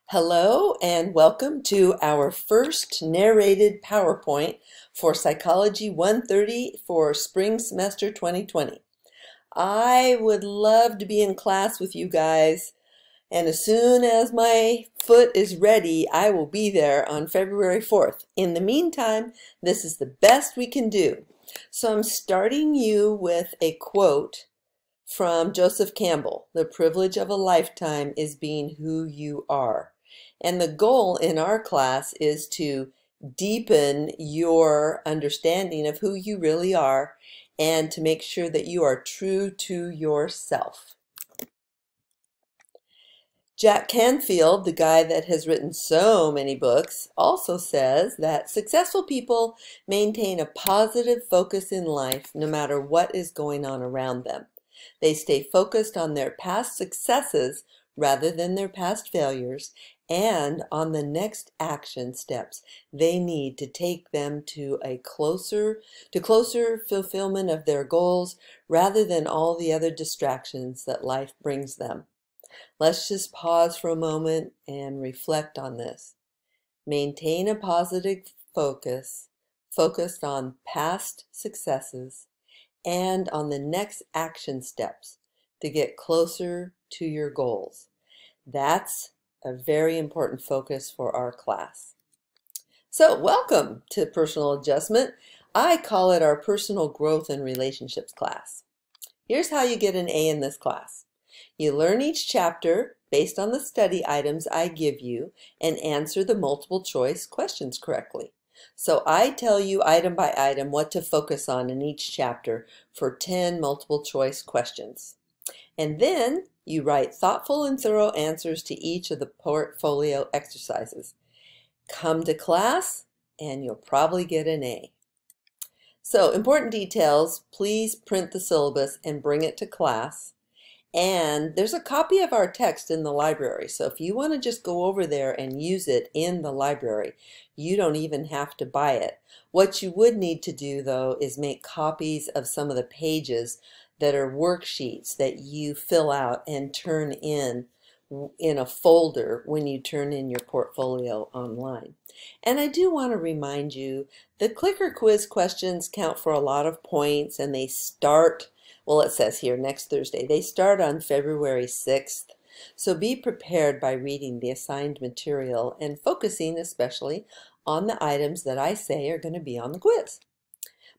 Hello and welcome to our first narrated PowerPoint for Psychology 130 for spring semester 2020. I would love to be in class with you guys, and as soon as my foot is ready, I will be there on February 4th. In the meantime, this is the best we can do. So I'm starting you with a quote from Joseph Campbell. "The privilege of a lifetime is being who you are." And the goal in our class is to deepen your understanding of who you really are and to make sure that you are true to yourself. Jack Canfield, the guy that has written so many books, also says that successful people maintain a positive focus in life no matter what is going on around them. They stay focused on their past successes rather than their past failures and on the next action steps they need to take them to closer fulfillment of their goals rather than all the other distractions that life brings them. Let's just pause for a moment and reflect on this. Maintain a positive focus, focused on past successes and on the next action steps to get closer to your goals. That's a very important focus for our class. So welcome to Personal Adjustment. I call it our Personal Growth and Relationships class. Here's how you get an A in this class. You learn each chapter based on the study items I give you and answer the multiple choice questions correctly. So I tell you item by item what to focus on in each chapter for 10 multiple choice questions. And then you write thoughtful and thorough answers to each of the portfolio exercises. Come to class and you'll probably get an A. So important details, please print the syllabus and bring it to class. And there's a copy of our text in the library, so if you want to just go over there and use it in the library, you don't even have to buy it. What you would need to do, though, is make copies of some of the pages that are worksheets that you fill out and turn in a folder when you turn in your portfolio online. And I do want to remind you, the clicker quiz questions count for a lot of points, and they start, well, it says here next Thursday. They start on February 6th. So be prepared by reading the assigned material and focusing especially on the items that I say are going to be on the quiz.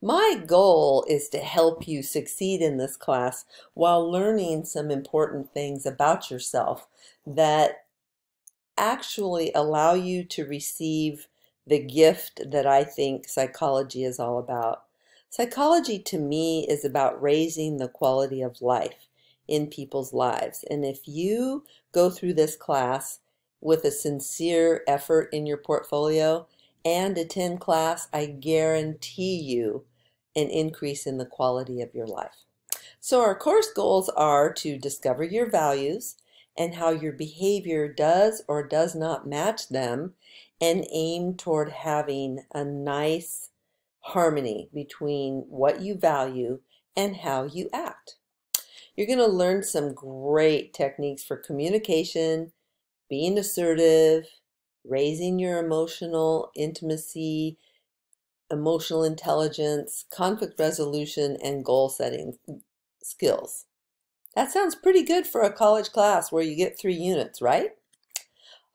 My goal is to help you succeed in this class while learning some important things about yourself that actually allow you to receive the gift that I think psychology is all about. Psychology to me is about raising the quality of life in people's lives. And if you go through this class with a sincere effort in your portfolio and attend class, I guarantee you an increase in the quality of your life. So our course goals are to discover your values and how your behavior does or does not match them, and aim toward having a nice harmony between what you value and how you act. You're going to learn some great techniques for communication, being assertive, raising your emotional intimacy, emotional intelligence, conflict resolution, and goal setting skills. That sounds pretty good for a college class where you get 3 units, right?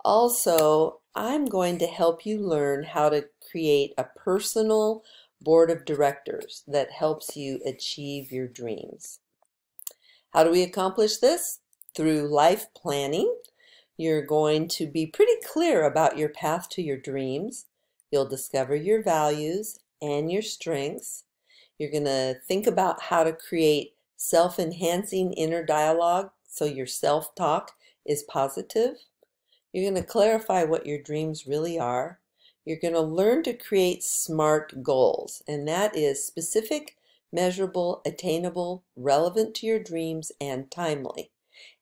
Also, I'm going to help you learn how to create a personal board of directors that helps you achieve your dreams. How do we accomplish this? Through life planning. You're going to be pretty clear about your path to your dreams. You'll discover your values and your strengths. You're going to think about how to create self-enhancing inner dialogue so your self-talk is positive. You're going to clarify what your dreams really are. You're going to learn to create SMART goals, and that is specific, measurable, attainable, relevant to your dreams, and timely.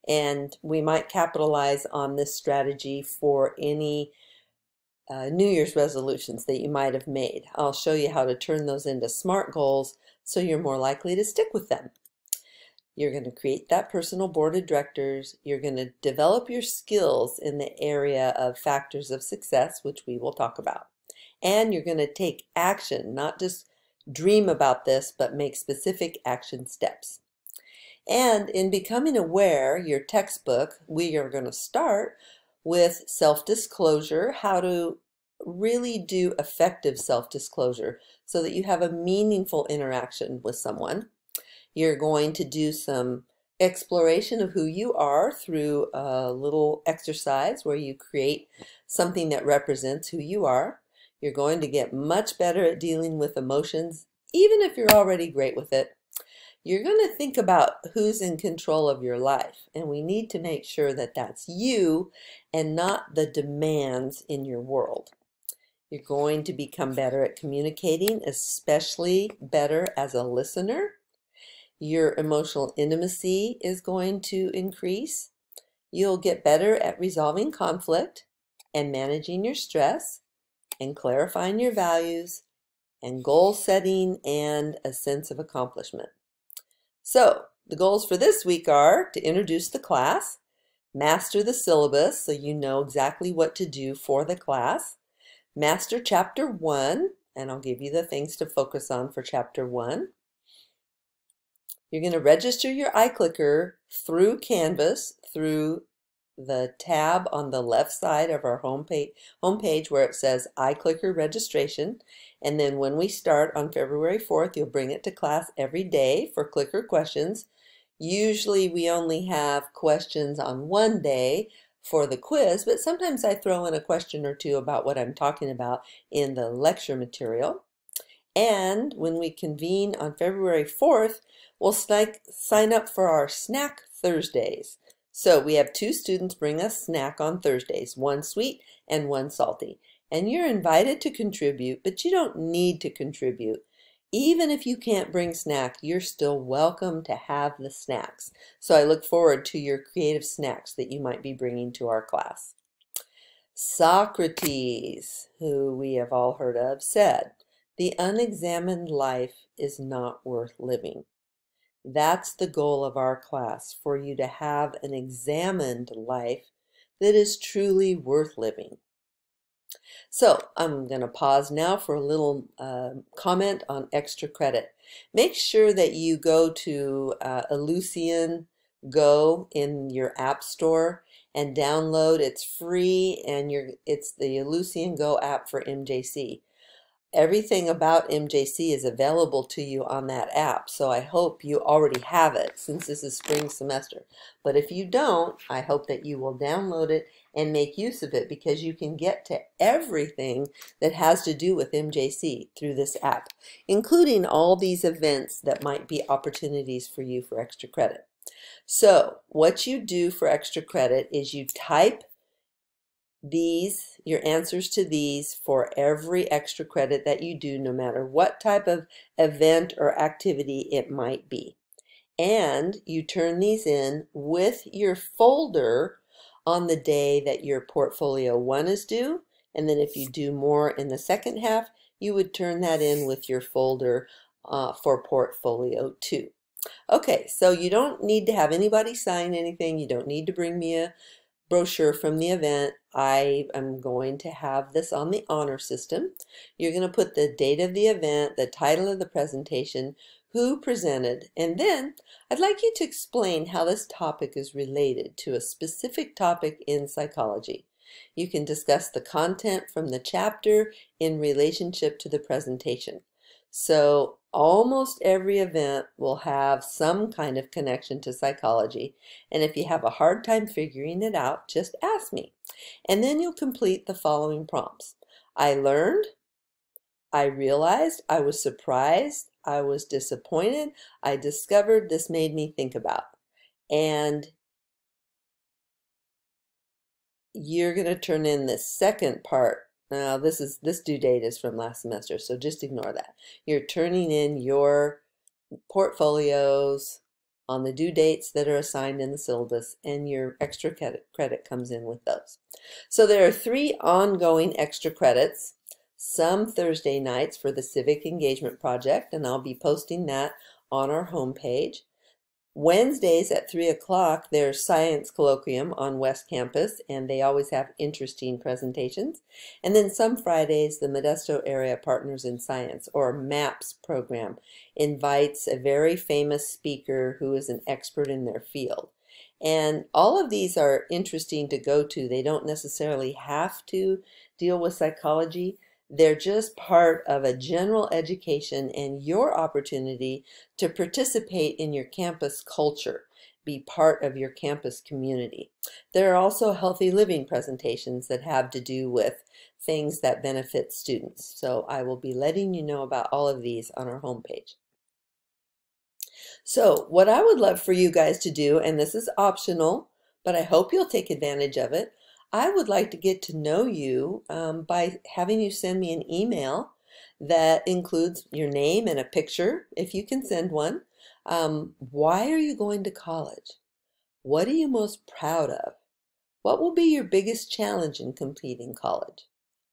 And we might capitalize on this strategy for any New Year's resolutions that you might have made. I'll show you how to turn those into SMART goals so you're more likely to stick with them. You're going to create that personal board of directors. You're going to develop your skills in the area of factors of success, which we will talk about. And you're going to take action, not just dream about this, but make specific action steps. And in Becoming Aware, your textbook, we are going to start with self-disclosure, how to really do effective self-disclosure so that you have a meaningful interaction with someone. You're going to do some exploration of who you are through a little exercise where you create something that represents who you are. You're going to get much better at dealing with emotions, even if you're already great with it. You're going to think about who's in control of your life, and we need to make sure that that's you and not the demands in your world. You're going to become better at communicating, especially better as a listener. Your emotional intimacy is going to increase. You'll get better at resolving conflict and managing your stress and clarifying your values and goal setting and a sense of accomplishment. So the goals for this week are to introduce the class, master the syllabus so you know exactly what to do for the class, master chapter 1, and I'll give you the things to focus on for chapter 1. You're going to register your iClicker through Canvas, through the tab on the left side of our homepage where it says iClicker registration. And then when we start on February 4th, you'll bring it to class every day for clicker questions. Usually we only have questions on one day for the quiz, but sometimes I throw in a question or two about what I'm talking about in the lecture material. And when we convene on February 4th, we'll sign up for our Snack Thursdays. So we have 2 students bring us snack on Thursdays, 1 sweet and 1 salty. And you're invited to contribute, but you don't need to contribute. Even if you can't bring snack, you're still welcome to have the snacks. So I look forward to your creative snacks that you might be bringing to our class. Socrates, who we have all heard of, said, "The unexamined life is not worth living." That's the goal of our class, for you to have an examined life that is truly worth living. So I'm going to pause now for a little comment on extra credit. Make sure that you go to Ellucian Go in your app store and download. It's free, and it's the Ellucian Go app for MJC. Everything about MJC is available to you on that app, so I hope you already have it since this is spring semester. But if you don't, I hope that you will download it and make use of it, because you can get to everything that has to do with MJC through this app, including all these events that might be opportunities for you for extra credit. So what you do for extra credit is you type your answers to these for every extra credit that you do, no matter what type of event or activity it might be. And you turn these in with your folder on the day that your portfolio 1 is due. And then if you do more in the second half, you would turn that in with your folder for portfolio 2. Okay, so you don't need to have anybody sign anything. You don't need to bring me a brochure from the event. I am going to have this on the honor system. You're going to put the date of the event, the title of the presentation, who presented, and then I'd like you to explain how this topic is related to a specific topic in psychology. You can discuss the content from the chapter in relationship to the presentation. So almost every event will have some kind of connection to psychology, and if you have a hard time figuring it out, just ask me. And then you'll complete the following prompts. I learned, I realized, I was surprised, I was disappointed, I discovered, this made me think about. And you're going to turn in the second part. Now this due date is from last semester, so just ignore that. You're turning in your portfolios on the due dates that are assigned in the syllabus, and your extra credit comes in with those. So there are 3 ongoing extra credits, some Thursday nights for the Civic Engagement Project, and I'll be posting that on our homepage. Wednesdays at 3 o'clock, there's Science Colloquium on West Campus, and they always have interesting presentations. And then some Fridays, the Modesto Area Partners in Science, or MAPS program, invites a very famous speaker who is an expert in their field. And all of these are interesting to go to. They don't necessarily have to deal with psychology. They're just part of a general education and your opportunity to participate in your campus culture, be part of your campus community. There are also healthy living presentations that have to do with things that benefit students. So I will be letting you know about all of these on our homepage. So what I would love for you guys to do, and this is optional, but I hope you'll take advantage of it, I would like to get to know you by having you send me an email that includes your name and a picture, if you can send one. Why are you going to college? What are you most proud of? What will be your biggest challenge in completing college?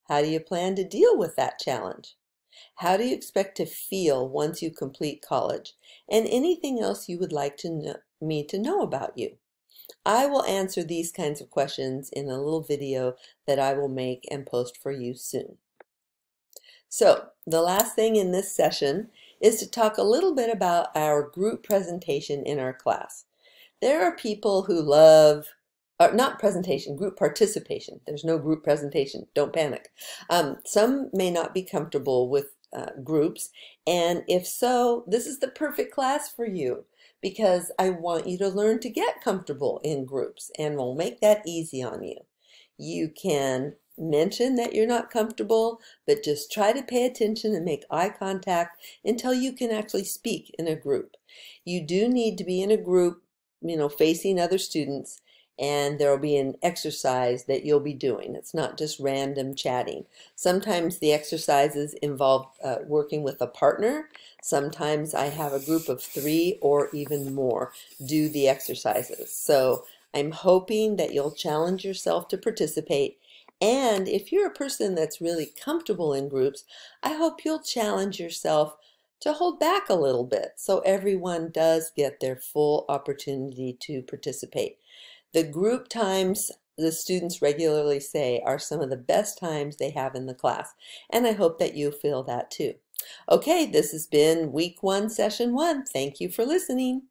How do you plan to deal with that challenge? How do you expect to feel once you complete college? And anything else you would like me to know about you. I will answer these kinds of questions in a little video that I will make and post for you soon. So the last thing in this session is to talk a little bit about our group presentation in our class. There are people who love, not presentation, group participation. There's no group presentation. Don't panic. Some may not be comfortable with groups, and if so, this is the perfect class for you, because I want you to learn to get comfortable in groups, and we'll make that easy on you. You can mention that you're not comfortable, but just try to pay attention and make eye contact until you can actually speak in a group. You do need to be in a group, facing other students, and there will be an exercise that you'll be doing. It's not just random chatting. Sometimes the exercises involve working with a partner. Sometimes I have a group of 3 or even more do the exercises. So I'm hoping that you'll challenge yourself to participate. And if you're a person that's really comfortable in groups, I hope you'll challenge yourself to hold back a little bit so everyone does get their full opportunity to participate. The group times the students regularly say are some of the best times they have in the class, and I hope that you feel that too. Okay, this has been week 1, session 1. Thank you for listening.